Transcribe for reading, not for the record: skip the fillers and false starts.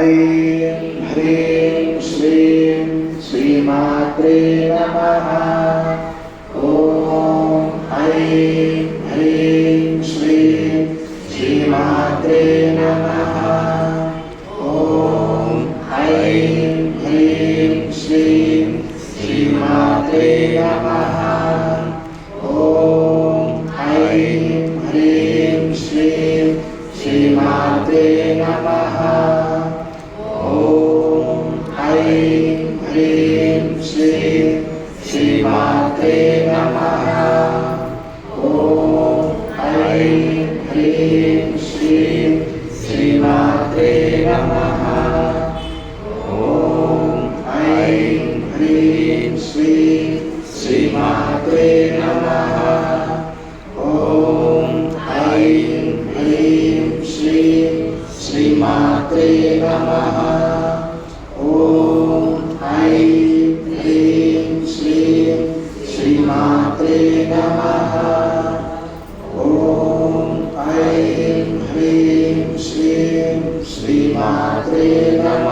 ऐं ह्रीं श्रीं श्रीमात्रे नमः। ॐ ऐं ह्रीं श्रीं श्रीमात्रे नमः। ॐ ऐं ह्रीं श्रीं श्रीमात्रे नमः। ॐ ऐं ह्रीं श्रीं श्रीमात्रे नमः। ॐ ऐं ह्रीं श्रीं श्रीमात्रे नमः। ॐ ऐं ह्रीं श्रीं श्रीमात्रे नमः। ॐ ऐं ह्रीं श्रीं श्रीमात्रे नमः। ॐ ऐं ह्रीं श्रीं श्रीमात्रे नमः। ॐ ऐं ह्रीं श्रीं श्रीमात्रे नमः। ॐ ऐं ह्रीं श्रीं श्रीमात्रे नमः।